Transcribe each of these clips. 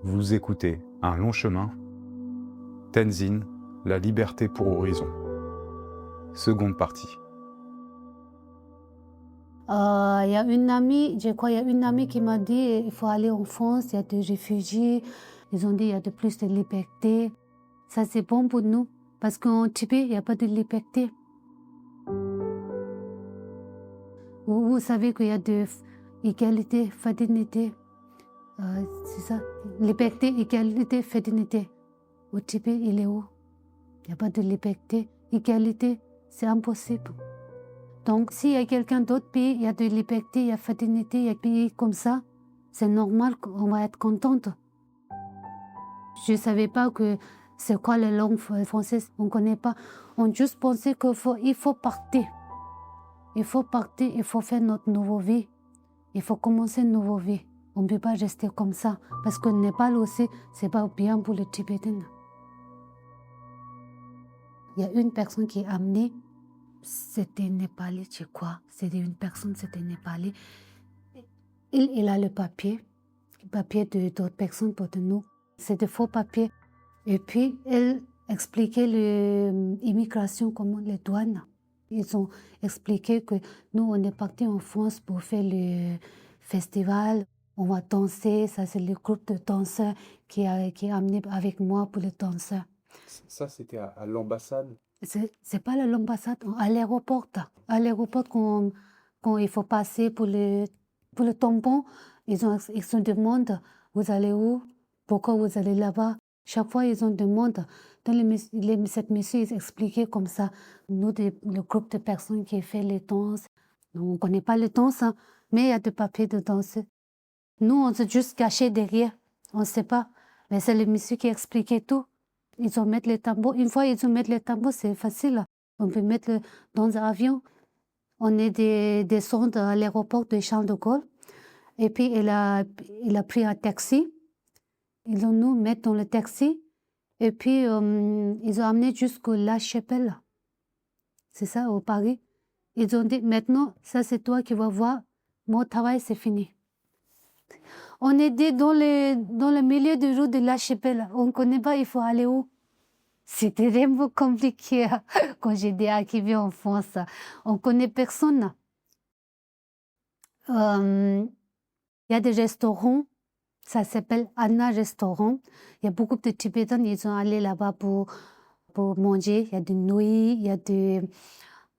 Vous écoutez Un long chemin, Tenzin, la liberté pour horizon. Seconde partie. Il y a une amie, je crois, il y a une amie qui m'a dit il faut aller en France, il y a des réfugiés, ils ont dit il y a de plus de liberté. Ça c'est bon pour nous, parce qu'en Tibet, il n'y a pas de liberté. Vous savez qu'il y a de égalité, fraternité, c'est ça, liberté, égalité, fraternité. Au Tibet, il est où? Il n'y a pas de liberté, égalité, c'est impossible. Donc, s'il y a quelqu'un d'autre pays, il y a de liberté, il y a fraternité, il y a des pays comme ça, c'est normal qu'on va être contente. Je ne savais pas que c'est quoi la langue française, on ne connaît pas. On juste pensait qu'il faut partir. Il faut partir, il faut faire notre nouvelle vie. Il faut commencer une nouvelle vie. On ne peut pas rester comme ça, parce que le Népal aussi, ce n'est pas bien pour les Tibétains. Il y a une personne qui a amené. C'était Népalais, je crois. C'était une personne, c'était Népalais. Il a le papier d'autres personnes pour nous. C'est des faux papiers. Et puis, elle expliquait l'immigration, comment les douanes. Ils ont expliqué que nous, on est partis en France pour faire le festival. On va danser. Ça, c'est le groupe de danseurs qui a amené avec moi pour les danseurs. Ça, c'était à l'ambassade? C'est pas l'ambassade, à l'aéroport. À l'aéroport, quand il faut passer pour le tampon, ils se demandent, vous allez où? Pourquoi vous allez là-bas? Chaque fois, ils ont demandé. Cette monsieur, ils expliquaient comme ça. Nous, le groupe de personnes qui fait les danses, on ne connaît pas les danses, hein, mais il y a des papiers de danse. Nous, on s'est juste caché derrière. On ne sait pas. Mais c'est le monsieur qui expliquait tout. Ils ont mis les tambours. Une fois ils ont mis les tambours, c'est facile. On peut mettre dans un avion. On est descendu à l'aéroport de Charles de Gaulle. Et puis, il a pris un taxi. Ils ont nous mis dans le taxi. Et puis, ils ont amené jusqu'à La Chapelle. C'est ça, au Paris. Ils ont dit, maintenant, ça c'est toi qui vas voir. Mon travail, c'est fini. On est dans le milieu du route de La Chapelle. On ne connaît pas, il faut aller où? C'était vraiment compliqué quand j'étais arrivée en France. On ne connaît personne. Il y a des restaurants, ça s'appelle Anna Restaurant. Il y a beaucoup de Tibétains, ils sont allés là-bas pour manger. Il y a des nouilles, il y a des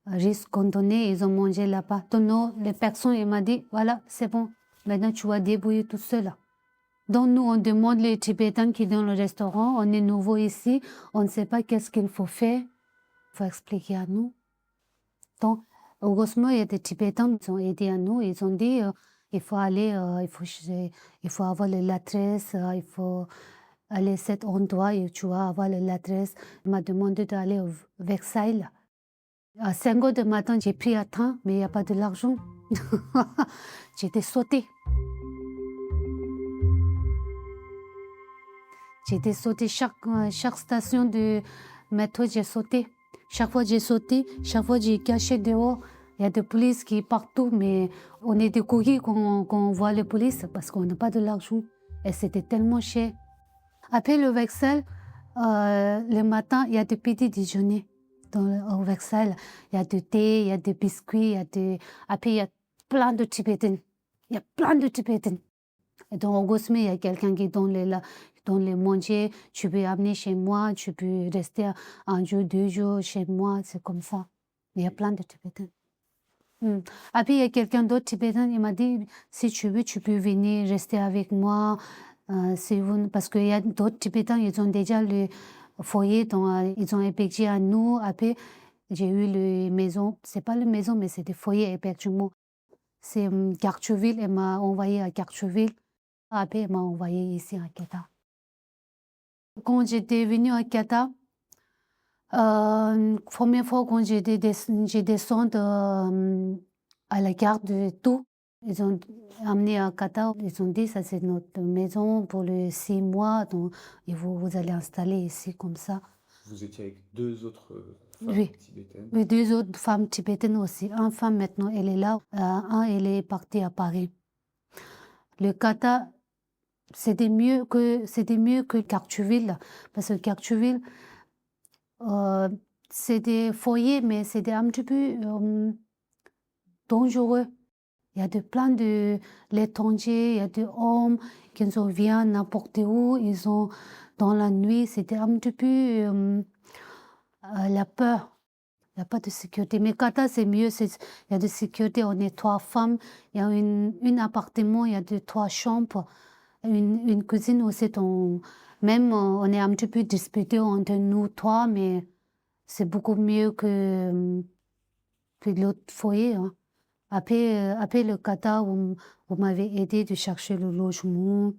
riz cantonais, ils ont mangé là-bas. Donc, les personnes, ils m'ont dit, voilà, c'est bon, maintenant tu vas débrouiller tout seul. Donc, nous, on demande les Tibétains qui sont dans le restaurant, on est nouveau ici, on ne sait pas qu'est-ce qu'il faut faire. Il faut expliquer à nous. Donc, heureusement, il y a des Tibétains qui ont aidé à nous. Ils ont dit, il faut aller, il faut avoir l'adresse, il faut aller à cet endroit et tu vas avoir l'adresse. Il m'a demandé d'aller au Versailles. À 5 heures du matin, j'ai pris un train, mais il n'y a pas de l'argent. J'étais sautée. J'étais sautée chaque station de métro, j'ai sauté. Chaque fois j'ai sauté, chaque fois j'ai caché dehors. Il y a des polices qui partout, mais on est découragés quand on voit les polices parce qu'on n'a pas de l'argent. Et c'était tellement cher. Après le Versailles, le matin, il y a des petits déjeuners. Au Versailles, il y a du thé, il y a des biscuits, après il y a plein de Tibétains. Il y a plein de Tibétains. Et donc, au Gosme, il y a quelqu'un qui donne les manger. Tu peux amener chez moi, tu peux rester un jour, 2 jours chez moi. C'est comme ça. Il y a plein de Tibétains. Après, il y a quelqu'un d'autre Tibétain, il m'a dit, si tu veux, tu peux venir rester avec moi. Parce qu'il y a d'autres Tibétains, ils ont déjà le foyer, ils ont hébergé à nous. Après, j'ai eu la maison. C'est pas la maison, mais c'est des foyers hébergement. C'est Cartierville, elle m'a envoyé à Cartierville. Après, elle m'a envoyé ici à Kata. Quand j'étais venue à Kata, première fois quand j'ai descendu à la gare de Tout, ils ont amené à Kata, ils ont dit ça c'est notre maison pour les 6 mois, donc vous allez installer ici comme ça. Vous étiez avec 2 autres femmes Oui. tibétaines? Oui, 2 autres femmes tibétaines aussi. Une femme maintenant, elle est là, elle est partie à Paris. Le Kata, c'était mieux que Cartierville, parce que Cartierville, c'est des foyers, mais c'était un petit peu dangereux. Il y a plein de l'étranger, il y a des hommes qui viennent n'importe où, ils ont dans la nuit, c'était un petit peu la peur. Il n'y a pas de sécurité. Mais Qatar, c'est mieux. Il y a de sécurité. On est 3 femmes. Il y a un appartement. Il y a 3 chambres. Une cuisine aussi. Même on est un petit peu disputés entre nous 3, mais c'est beaucoup mieux que l'autre foyer. Hein. Après le Qatar, vous m'avez aidé de chercher le logement.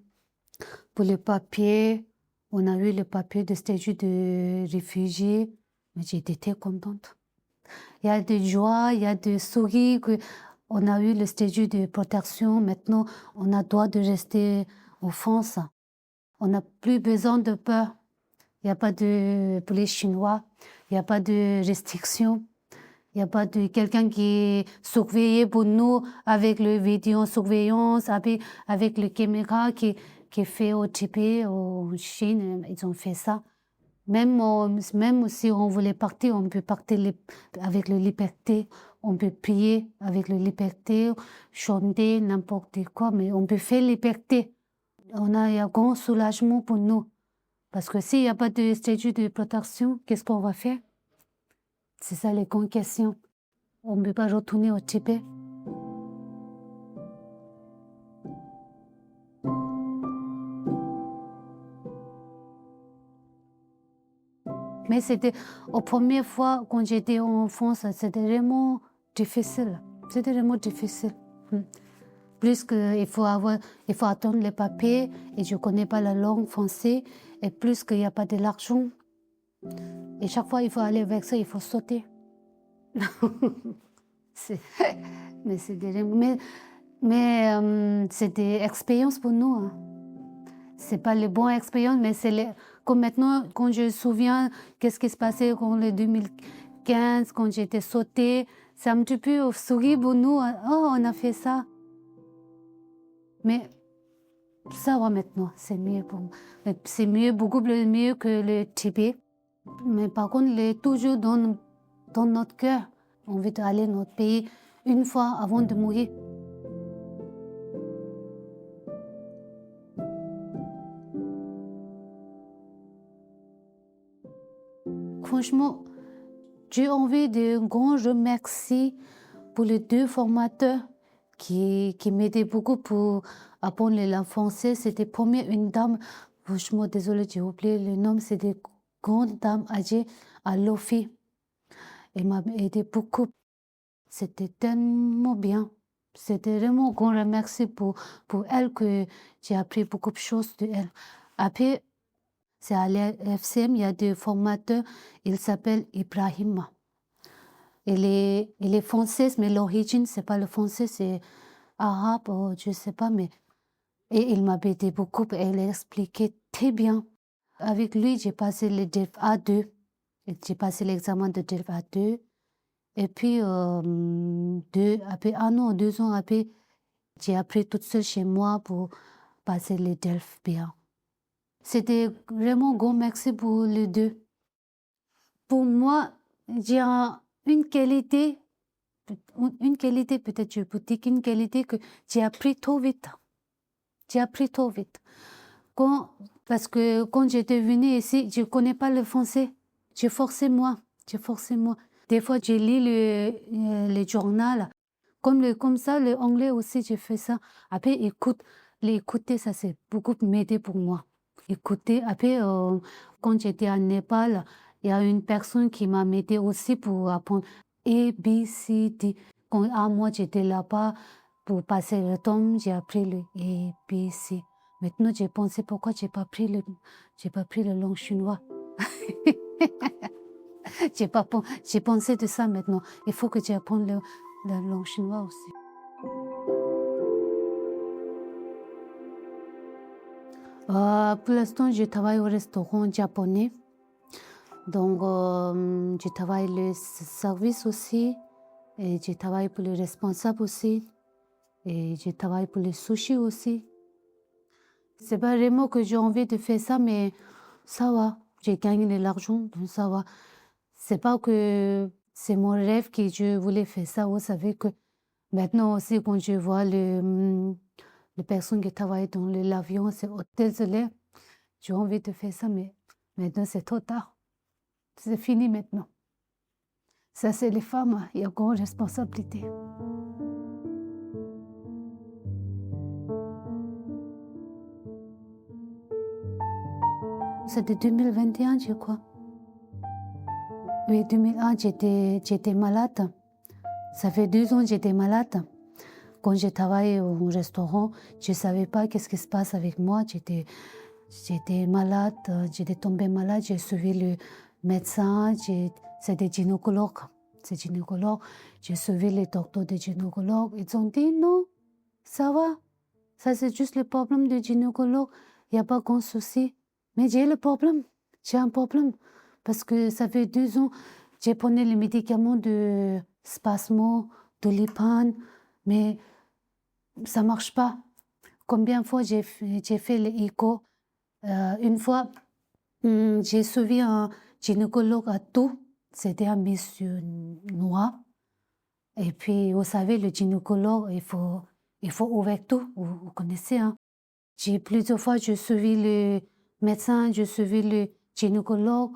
Pour les papiers, on a eu le papier de statut de réfugié. Mais j'étais très contente. Il y a de joie, il y a de sourires. On a eu le statut de protection. Maintenant, on a droit de rester en France. On n'a plus besoin de peur. Il n'y a pas de police chinois. Il n'y a pas de restrictions. Il n'y a pas de quelqu'un qui surveille pour nous avec le vidéosurveillance, avec le caméra qui fait au Tibet, en Chine. Ils ont fait ça. Même si on voulait partir, on peut partir avec la liberté. On peut prier avec la liberté, chanter n'importe quoi, mais on peut faire liberté. Il y a un grand soulagement pour nous. Parce que s'il n'y a pas de statut de protection, qu'est-ce qu'on va faire? C'est ça les grandes questions. On ne peut pas retourner au Tibet. Mais c'était, la première fois, quand j'étais en France, c'était vraiment difficile. C'était vraiment difficile. Plus qu'il faut attendre les papiers, et je ne connais pas la langue française, et plus qu'il n'y a pas de l'argent. Et chaque fois, il faut aller avec ça, il faut sauter. Mais c'est des expériences pour nous. Hein. C'est pas les bonnes expériences, mais comme maintenant, quand je me souviens, qu'est-ce qui se passait en 2015, quand j'étais sautée, c'est un petit peu sourire pour nous. Oh, on a fait ça. Mais ça va maintenant, c'est mieux pour moi. C'est mieux, beaucoup mieux que le Tibet. Mais par contre, toujours dans notre cœur, on veut aller dans notre pays une fois avant de mourir. Franchement, j'ai envie de grand remercier pour les 2 formateurs qui m'aidaient beaucoup pour apprendre la langue française. C'était première une dame, franchement désolée, j'ai oublié le nom, c'est des grandes dames âgées à Lofi. Elle m'a aidé beaucoup. C'était tellement bien. C'était vraiment un grand remerciement pour elle que j'ai appris beaucoup de choses de elle. Après, c'est à l'FCM, il y a 2 formateurs, il s'appelle Ibrahima. Elle est française, mais l'origine, c'est pas le français, c'est arabe, je sais pas, mais... Et il m'a aidé beaucoup, elle expliquait très bien. Avec lui, j'ai passé le DELF A2. J'ai passé l'examen de DELF A2. Et puis, 2 ans, 2 ans après, j'ai appris toute seule chez moi pour passer le DELF bien. C'était vraiment un grand merci pour les 2. Pour moi, j'ai une qualité, peut-être je peux dire une qualité que j'ai appris trop vite. J'ai appris trop vite. Parce que quand j'étais venue ici, je ne connais pas le français. J'ai forcé moi. Des fois, je lis le journal. Comme ça, le anglais aussi, j'ai fait ça. Après, écouter, ça c'est beaucoup m'aider pour moi. Écouter. Après, quand j'étais en Népal, il y a une personne qui m'a aidé aussi pour apprendre A, B, C, D. Quand moi j'étais là-bas pour passer le temps, j'ai appris le A, B, C. Maintenant, j'ai pensé pourquoi j'ai pas pris le langue chinois. J'ai pensé de ça maintenant. Il faut que j'apprenne la langue chinoise aussi. Pour l'instant, je travaille au restaurant japonais. Donc, je travaille le service aussi. Et je travaille pour le responsable aussi. Et je travaille pour le sushi aussi. C'est pas vraiment que j'ai envie de faire ça, mais ça va. J'ai gagné de l'argent, donc ça va. C'est pas que c'est mon rêve que je voulais faire ça. Vous savez que maintenant aussi, quand je vois les personnes qui travaillent dans l'avion, c'est désolé, j'ai envie de faire ça, mais maintenant c'est trop tard. C'est fini maintenant. Ça, c'est les femmes, il y a grande responsabilité. C'était 2021, je crois. Oui, 2001, j'étais malade. Ça fait 2 ans que j'étais malade. Quand je travaillais au restaurant, je ne savais pas qu'est-ce qui se passe avec moi. J'étais malade, j'étais tombée malade. J'ai suivi le médecin, c'était gynécologue. C'est gynécologue. J'ai suivi les docteurs des gynécologues. Ils ont dit non, ça va. Ça, c'est juste le problème du gynécologue. Il n'y a pas grand souci. Mais j'ai le problème. J'ai un problème. Parce que ça fait 2 ans, j'ai pris les médicaments de spasmo, de l'Ipan, mais ça ne marche pas. Combien de fois j'ai fait l'écho? Une fois, j'ai suivi un gynécologue à tout. C'était un monsieur noir. Et puis, vous savez, le gynécologue, il faut ouvrir tout. Vous connaissez, hein? Plusieurs fois, je suivi le médecin, je suivi le gynécologue.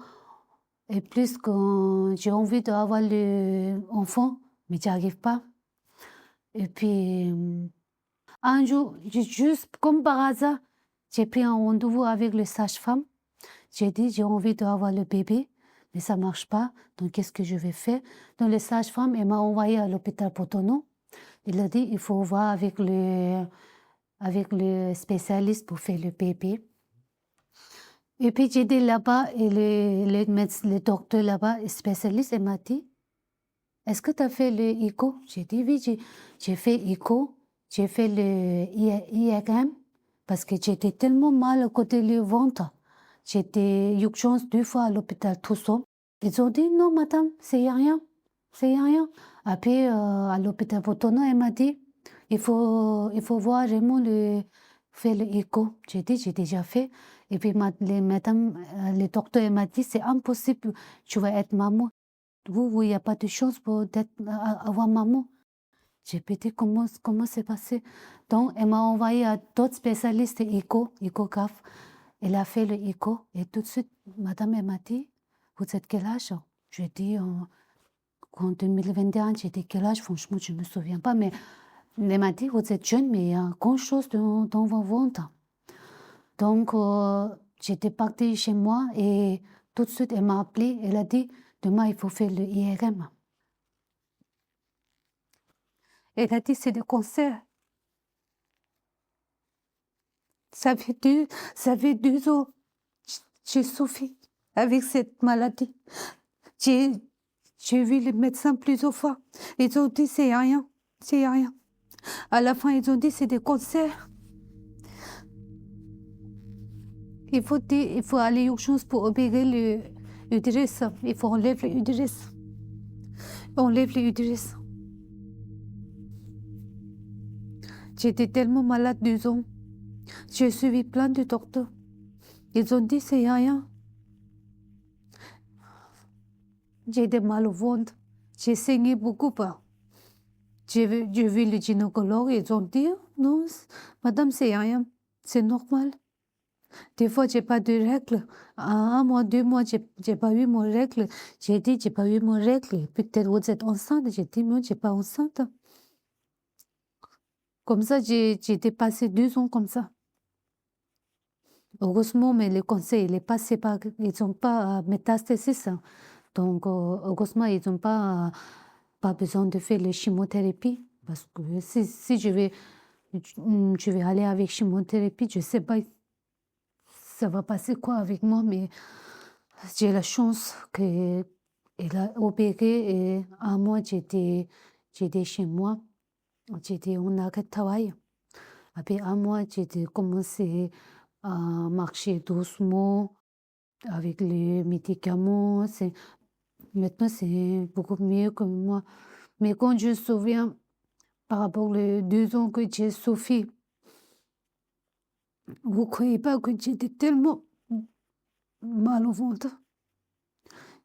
Et plus quand j'ai envie d'avoir l'enfant, mais j'y arrive pas. Et puis, un jour, juste comme par hasard, j'ai pris un rendez-vous avec le sage-femme. J'ai dit, j'ai envie d'avoir le bébé, mais ça marche pas. Donc, qu'est-ce que je vais faire? Donc, le sage-femme, elle m'a envoyé à l'hôpital Potono. Il a dit, il faut voir avec le spécialiste pour faire le bébé. Et puis, j'ai dit là-bas, et le docteur là-bas, le spécialiste, il m'a dit, est-ce que tu as fait le ICO? J'ai dit, oui, j'ai fait ICO, j'ai fait le IRM, parce que j'étais tellement mal à côté du ventre. J'étais urgence 2 fois à l'hôpital Toussaint. Ils ont dit, non, madame, c'est rien, c'est rien. Après, à l'hôpital Potono, elle m'a dit, il faut voir vraiment faire le ICO. J'ai dit, j'ai déjà fait. Et puis, le docteur m'a dit, c'est impossible, tu vas être maman. Il n'y a pas de chance pour avoir maman. J'ai dit, comment c'est passé? Donc, elle m'a envoyé à d'autres spécialistes échographe. Elle a fait le écho et tout de suite, madame, elle m'a dit, vous êtes quel âge? J'ai dit, en 2021, j'ai dit quel âge? Franchement, je ne me souviens pas, mais elle m'a dit, vous êtes jeune, mais il y a grand chose dans vos ventres. Donc, j'étais partie chez moi et tout de suite, elle m'a appelé. Elle a dit, demain, il faut faire le IRM. Elle a dit, c'est le cancer. Ça fait 2 ans, j'ai souffert avec cette maladie. J'ai vu les médecins plusieurs fois. Ils ont dit, c'est rien, c'est rien. À la fin, ils ont dit, c'est des cancers. Il faut aller urgence pour opérer l'utérus. Il faut enlever l'utérus. Enlève l'utérus. J'étais tellement malade 2 ans. J'ai suivi plein de docteurs. Ils ont dit, c'est rien. J'ai des mal au ventre. J'ai saigné beaucoup. J'ai vu le gynécologue. Ils ont dit, non, madame, c'est rien. C'est normal. Des fois, j'ai pas de règles. 1 mois, 2 mois, j'ai pas eu mon règle. J'ai dit, j'ai pas eu mon règle. Peut-être vous êtes enceinte. J'ai dit, non, j'ai pas enceinte. Comme ça, j'ai dépassé 2 ans comme ça. Heureusement, mais le cancer, il est passé par, ils n'ont pas métastasis. Donc, heureusement, ils n'ont pas besoin de faire les chimiothérapie. Parce que si je vais aller avec chimiothérapie, je ne sais pas ça va passer quoi avec moi, mais j'ai la chance qu'elle a opéré et 1 mois, j'étais chez moi. J'étais en arrêt de travail. Après 1 mois, j'ai commencé à marcher doucement avec les médicaments. Maintenant, c'est beaucoup mieux que moi. Mais quand je me souviens, par rapport aux 2 ans que j'ai souffert, Vous ne croyez pas que j'étais tellement mal au ventre.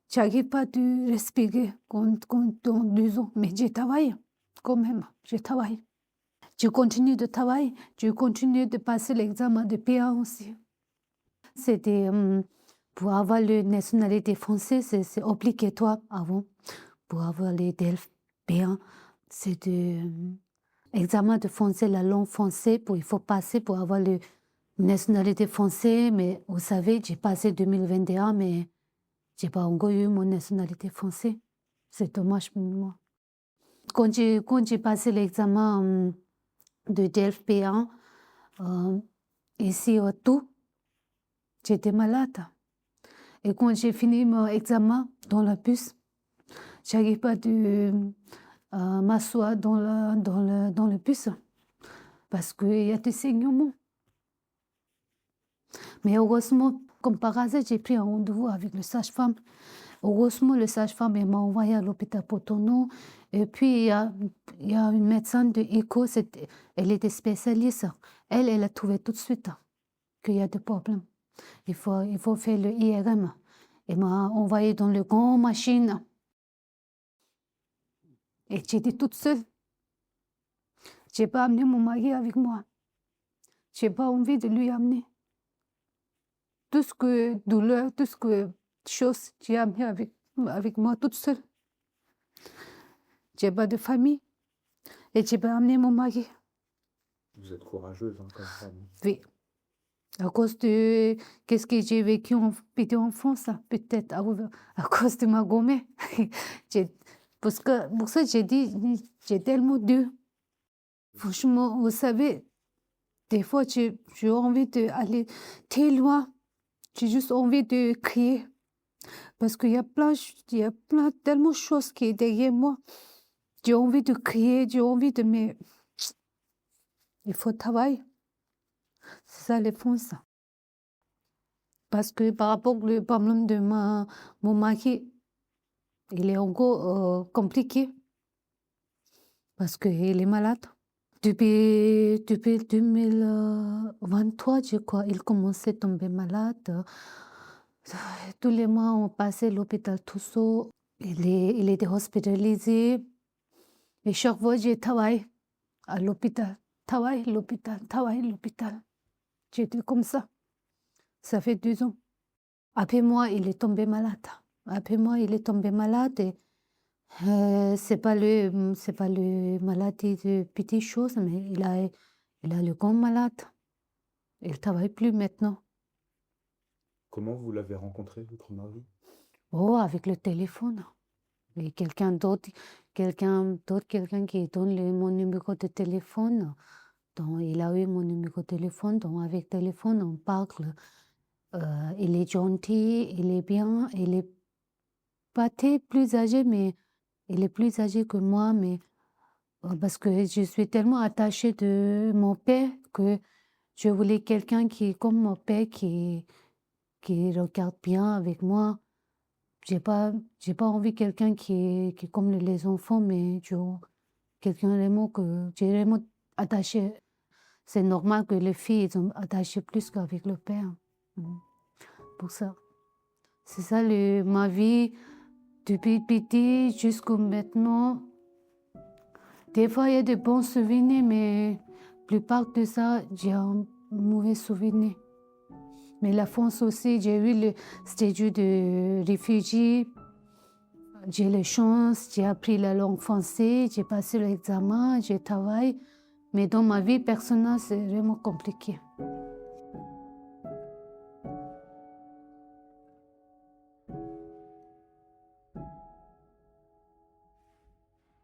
J'arrive pas de respirer dans 2 ans, mais j'ai travaillé quand même, j'ai travaillé. Je continue de travailler, je continue de passer l'examen de PA aussi. C'était pour avoir la nationalité française, c'est obligatoire avant. Pour avoir les DELF B1, c'est l'examen de français, la langue française, il faut passer pour avoir la nationalité française. Mais vous savez, j'ai passé 2021, mais j'ai pas encore eu mon nationalité française. C'est dommage pour moi. Quand j'ai passé l'examen de DELF B1, ici au tout, j'étais malade. Et quand j'ai fini mon examen dans le bus, j'arrive pas de m'asseoir dans le bus parce qu'il y a des saignements. Mais heureusement, comme par hasard, j'ai pris un rendez-vous avec le sage-femme. Heureusement, le sage-femme m'a envoyé à l'hôpital Potono. Et puis, il y a une médecin de écho, elle était spécialiste. Elle a trouvé tout de suite qu'il y a des problèmes. Il faut faire le IRM. Elle m'a envoyé dans le grand machine. Et j'étais toute seule. Je n'ai pas amené mon mari avec moi. Je n'ai pas envie de lui amener. Tout ce que douleur, tout ce que chose, j'ai amené avec moi toute seule. Je n'ai pas de famille. Et je n'ai pas amené mon mari. Vous êtes courageuse comme femme. Oui. À cause de qu'est-ce que j'ai vécu en petite enfance, peut-être à cause de ma grand-mère. Pour ça, j'ai dit, j'ai tellement dur. Franchement, vous savez, des fois, j'ai envie d'aller très loin. J'ai juste envie de crier. Parce qu'il y a tellement de choses qui sont derrière moi. J'ai envie de crier, mais il faut travailler. C'est ça les fonds. Parce que par rapport au problème de mon mari, il est encore compliqué. Parce qu'il est malade. Depuis 2023, je crois, il commençait à tomber malade. Tous les mois, on passait à l'hôpital Tousso. Il était hospitalisé. Et chaque fois, je travaille à l'hôpital. Travaille à l'hôpital. J'étais comme ça. Ça fait 2 ans. Après moi, il est tombé malade. Et c'est pas le maladie de petites choses, mais il a le grand malade. Il travaille plus maintenant. Comment vous l'avez rencontré, votre mari? Oh, avec le téléphone. Et quelqu'un qui donne mon numéro de téléphone. Donc, il a eu mon numéro de téléphone. Donc, avec téléphone, on parle. Il est gentil, il est bien. Il est pas très plus âgé, mais il est plus âgé que moi. Mais parce que je suis tellement attachée de mon père que je voulais quelqu'un qui, comme mon père, qui regarde bien avec moi. J'ai pas envie de quelqu'un qui est comme les enfants, mais quelqu'un vraiment que j'ai vraiment attaché. C'est normal que les filles ils sont attachées plus qu'avec le père. Pour ça. C'est ça ma vie depuis petit jusqu'à maintenant. Des fois, il y a de bons souvenirs, mais la plupart de ça, j'ai un mauvais souvenir. Mais la France aussi, j'ai eu le statut de réfugié. J'ai la chance, j'ai appris la langue française, j'ai passé l'examen, j'ai travaillé. Mais dans ma vie personnelle, c'est vraiment compliqué.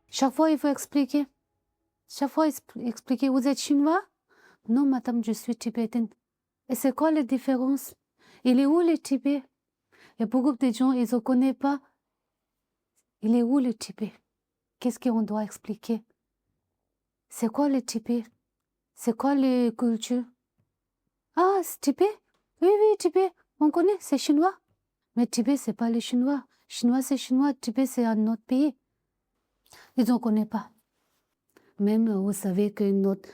Chaque fois, il faut expliquer. Vous êtes chinois? Non, madame, je suis tibétaine. Et c'est quoi la différence? Il est où le Tibet? Il y a beaucoup de gens, ils ne connaissent pas. Il est où le Tibet? Qu'est-ce qu'on doit expliquer? C'est quoi le Tibet? C'est quoi les cultures? Ah, c'est Tibet? Oui, Tibet. On connaît, c'est chinois. Mais Tibet, c'est pas les Chinois. Chinois, c'est chinois. Tibet, c'est un autre pays. Ils ne connaissent pas. Même, vous savez que notre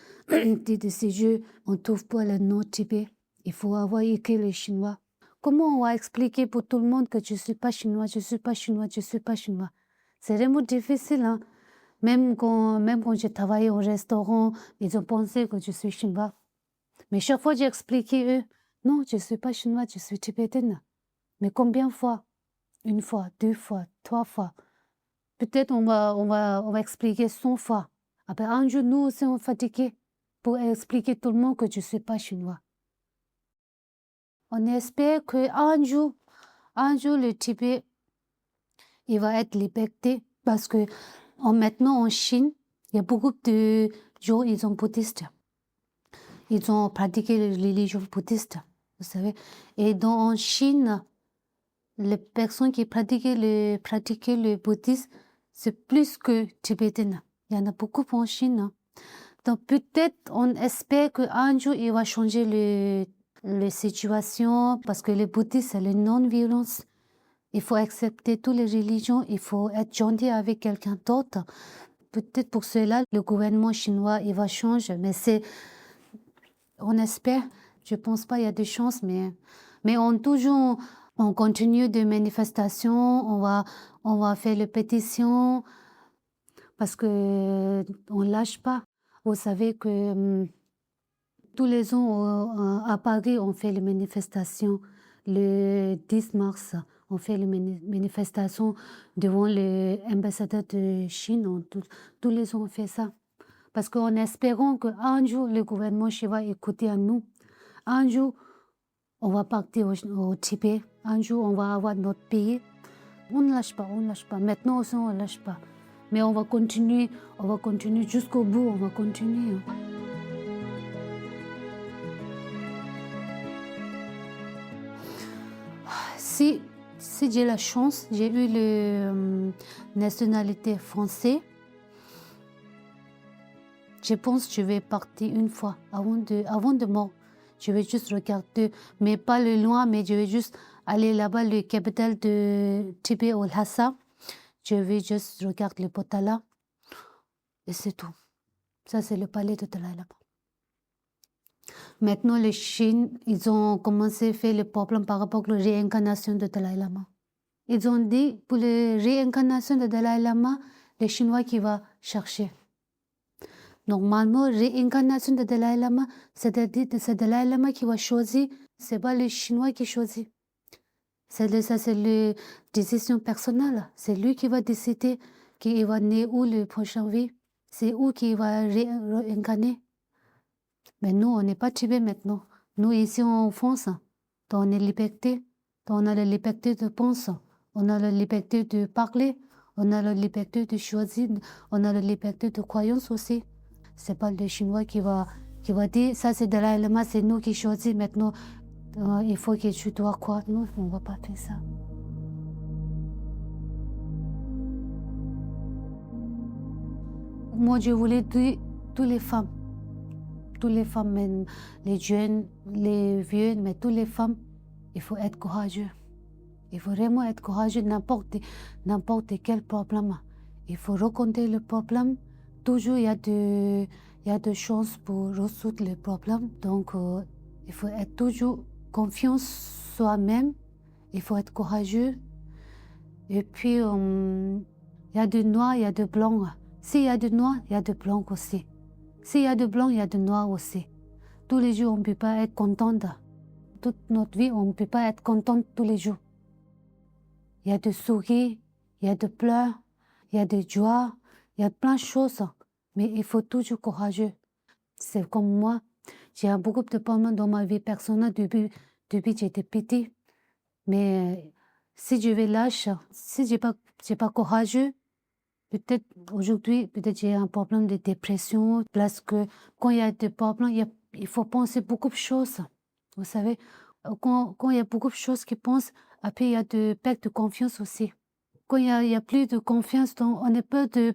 titre de séjour, on ne trouve pas le nom Tibet. Il faut avoir écrit le chinois. Comment on va expliquer pour tout le monde que je ne suis pas chinois, je ne suis pas chinois, je ne suis pas chinois? C'est vraiment difficile, hein? Même quand j'ai travaillé au restaurant, ils ont pensé que je suis chinois. Mais chaque fois, j'ai expliqué eux, non, je ne suis pas chinois, je suis tibétaine. Mais combien de fois? 1 fois, 2 fois, 3 fois. Peut-être on va expliquer 100 fois. Après, un jour, nous aussi, on est fatigués pour expliquer tout le monde que je ne suis pas chinois. On espère qu'un jour, le Tibet, il va être libéré parce que maintenant en Chine, il y a beaucoup de gens, ils sont bouddhistes. Ils ont pratiqué la religion bouddhiste, vous savez. Et en Chine, les personnes qui pratiquaient le bouddhisme, c'est plus que tibétaines. Il y en a beaucoup en Chine. Donc peut-être on espère qu'un jour il va changer la situation parce que le bouddhisme c'est la non-violence. Il faut accepter toutes les religions, il faut être gentil avec quelqu'un d'autre. Peut-être pour cela le gouvernement chinois il va changer, mais on espère. Je pense pas il y a de chance, mais on continue de manifestations, on va faire les pétitions parce que on lâche pas. Vous savez que tous les ans à Paris, on fait les manifestations. Le 10 mars, on fait les manifestations devant l'ambassadeur de Chine. Tous les ans, on fait ça. Parce qu'en espérant qu'un jour, le gouvernement chinois va écouter à nous. Un jour, on va partir au Tibet. Un jour, on va avoir notre pays. On ne lâche pas, on ne lâche pas. Maintenant aussi, on ne lâche pas. Mais on va continuer jusqu'au bout, on va continuer. Si j'ai la chance, j'ai eu la nationalité française, je pense que je vais partir une fois avant de mort. Je vais juste regarder, mais pas le loin, mais je vais juste aller là-bas, la capitale de Tibet, au Lhasa. Je vais juste regarder le Potala. Et c'est tout. Ça, c'est le palais de Dalai Lama. Maintenant, les Chines, ils ont commencé à faire le problème par rapport à la réincarnation de Dalai Lama. Ils ont dit, pour la réincarnation de Dalai Lama, les Chinois qui vont chercher. Normalement, réincarnation de Dalai Lama, c'est-à-dire que c'est Dalai Lama qui va choisir, c'est pas les Chinois qui choisissent. C'est la décision personnelle. C'est lui qui va décider qu'il va naître où le prochain vie. C'est où qu'il va réincarner. Mais nous, on n'est pas Tibet maintenant. Nous, ici en France, on est liberté. On a la liberté de penser. On a la liberté de parler. On a la liberté de choisir. On a la liberté de croyance aussi. C'est pas le Chinois qui va dire ça c'est Dalai Lama, c'est nous qui choisissons maintenant. Il faut que tu dois croire. Non, on ne va pas faire ça. Moi, je voulais dire toutes les femmes, même les jeunes, les vieux, mais toutes les femmes, il faut être courageux. Il faut vraiment être courageux, n'importe quel problème. Il faut raconter le problème. Toujours, il y a de chances pour résoudre le problème. Donc, il faut être toujours confiance soi-même. Il faut être courageux. Et puis, il y a de noirs, il y a de blancs. S'il y a de noirs, il y a de blancs aussi. S'il y a de blancs, il y a de noirs aussi. Tous les jours, on ne peut pas être contente. Toute notre vie, on ne peut pas être contente tous les jours. Il y a de sourires, il y a de pleurs, il y a de joie, il y a plein de choses. Mais il faut toujours courageux. C'est comme moi. J'ai beaucoup de problèmes dans ma vie personnelle depuis que j'étais petite. Mais si je vais lâcher, si je n'ai pas courageux, peut-être aujourd'hui, peut-être j'ai un problème de dépression. Parce que quand il y a des problèmes, il faut penser beaucoup de choses. Vous savez, quand il y a beaucoup de choses qui pensent, après il y a de perte de confiance aussi. Quand il y a plus de confiance, on n'est pas de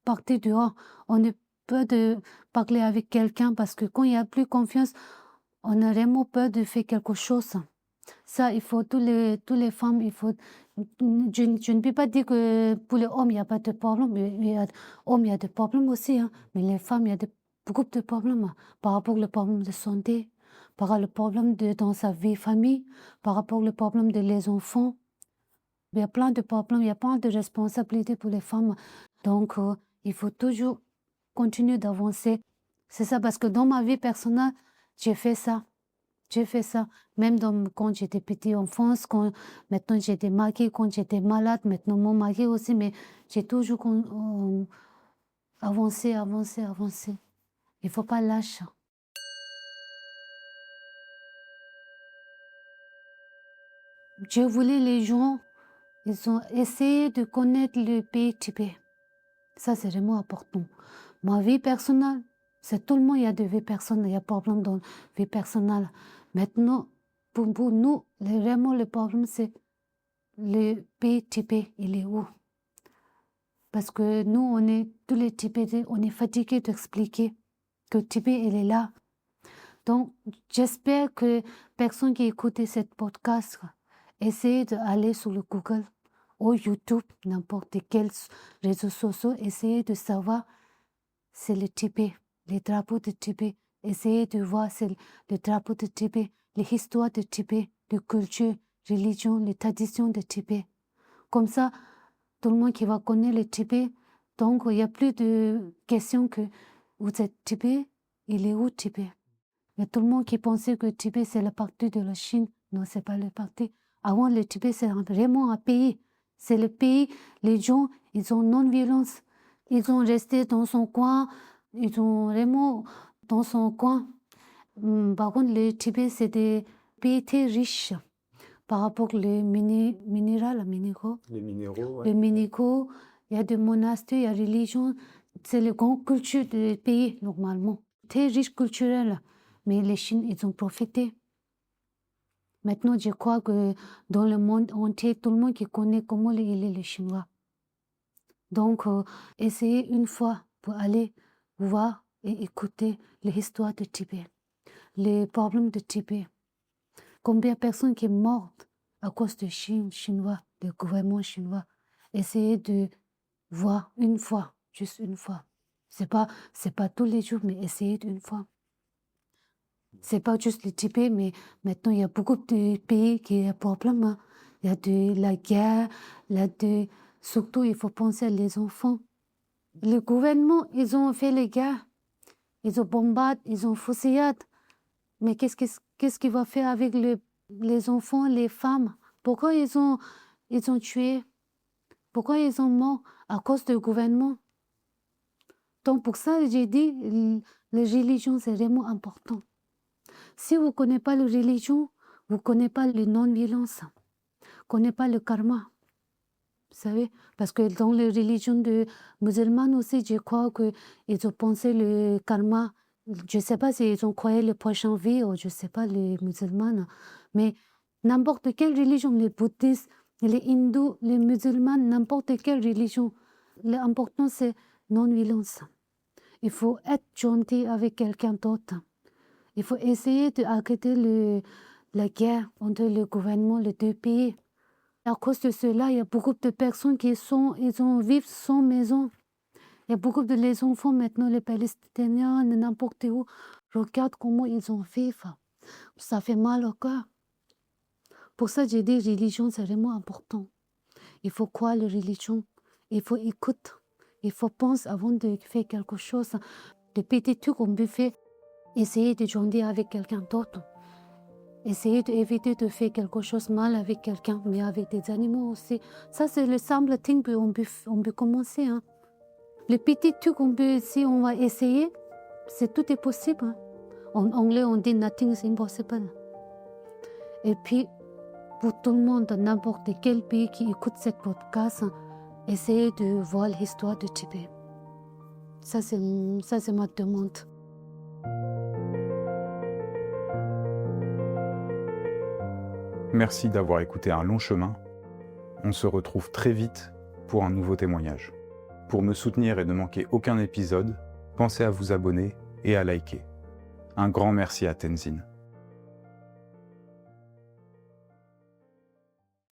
partir dehors, on n'est pas de parler avec quelqu'un parce que quand il n'y a plus confiance, on a vraiment peur de faire quelque chose. Ça, il faut, toutes les femmes, il faut je ne peux pas dire que pour les hommes, il n'y a pas de problème. Il y a des problèmes aussi, hein. Mais les femmes, il y a beaucoup de problèmes, hein. Par rapport au problème de santé, par rapport au problème dans sa vie famille, par rapport au problème de les enfants. Il y a plein de problèmes, il y a plein de responsabilités pour les femmes. Donc, il faut toujours continuer d'avancer. C'est ça, parce que dans ma vie personnelle, j'ai fait ça. J'ai fait ça, même quand j'étais petite enfance, maintenant j'étais mariée, quand j'étais malade, maintenant mon mari aussi, mais j'ai toujours avancé. Il ne faut pas lâcher. Je voulais les gens, ils ont essayé de connaître le pays Tibet. Ça, c'est vraiment important. Ma vie personnelle, c'est tout le monde, il y a des vies personnelles, il y a problème dans la vie personnelle. Maintenant, pour nous, vraiment le problème, c'est le pays Tibet, il est où? Parce que nous, tous les Tibétains, on est fatigués d'expliquer que le Tibet, il est là. Donc, j'espère que personne qui écoute cette podcast essaie d'aller sur le Google ou YouTube, n'importe quel réseau social, essayer de savoir c'est le Tibet, les drapeaux de Tibet. Essayez de voir c'est le drapeau de Tibet, les histoires de Tibet, les cultures, religions, les traditions de Tibet. Comme ça, tout le monde qui va connaître le Tibet, donc il n'y a plus de questions que vous êtes Tibet, il est où Tibet? Il y a tout le monde qui pensait que le Tibet c'est la partie de la Chine. Non, c'est pas la partie. Avant, le Tibet c'est vraiment un pays. C'est le pays, les gens, ils ont non-violence. Ils ont resté dans son coin, ils sont vraiment dans son coin. Par contre, le Tibet, c'est des pays très riches par rapport aux minéraux. Les minéraux, ouais. Les minéraux, il y a des monastères, il y a des religions. C'est la grande culture du pays, normalement. Très riche culturel. Mais les Chinois, ils ont profité. Maintenant, je crois que dans le monde entier, tout le monde qui connaît comment il est le Chinois. Donc, essayez une fois pour aller voir et écouter l'histoire de Tibet, les problèmes de Tibet. Combien de personnes qui sont mortes à cause du Chinois, du gouvernement chinois. Essayez de voir une fois, juste une fois. C'est pas tous les jours, mais essayez une fois. C'est pas juste le Tibet, mais maintenant il y a beaucoup de pays qui ont des problèmes, hein. Il y a de la guerre, surtout, il faut penser aux enfants. Le gouvernement, ils ont fait les guerres. Ils ont bombardé, ils ont fusillé. Mais qu'est-ce qu'il va faire avec les enfants, les femmes? Pourquoi ils ont tué? Pourquoi ils ont mort? À cause du gouvernement. Donc, pour ça, j'ai dit, la religion, c'est vraiment important. Si vous ne connaissez pas la religion, vous ne connaissez pas la non-violence. Vous ne connaissez pas le karma. Vous savez, parce que dans les religions musulmanes aussi, je crois qu'ils ont pensé le karma. Je ne sais pas s'ils ont croyé le prochain vie ou je ne sais pas, les musulmans. Mais n'importe quelle religion, les bouddhistes, les hindous, les musulmans, n'importe quelle religion, l'important c'est non-violence. Il faut être gentil avec quelqu'un d'autre. Il faut essayer d'arrêter la guerre entre le gouvernement, les deux pays. À cause de cela, il y a beaucoup de personnes ils vivent sans maison. Il y a beaucoup de les enfants maintenant, les Palestiniens, n'importe où. Regarde comment ils vivent. Ça fait mal au cœur. Pour ça, j'ai dit, religion, c'est vraiment important. Il faut croire la religion. Il faut écouter. Il faut penser avant de faire quelque chose. Les petits trucs qu'on peut faire, essayer de joindre avec quelqu'un d'autre. Essayez d'éviter de faire quelque chose de mal avec quelqu'un, mais avec des animaux aussi. Ça, c'est le simple thing qu'on peut commencer. Hein. Le petit truc si on va essayer, tout est possible. Hein. En anglais, on dit nothing is impossible. Et puis, pour tout le monde, n'importe quel pays qui écoute cette podcast, essayez de voir l'histoire du Tibet. Ça, c'est ma demande. Merci d'avoir écouté Un long chemin. On se retrouve très vite pour un nouveau témoignage. Pour me soutenir et ne manquer aucun épisode, pensez à vous abonner et à liker. Un grand merci à Tenzin.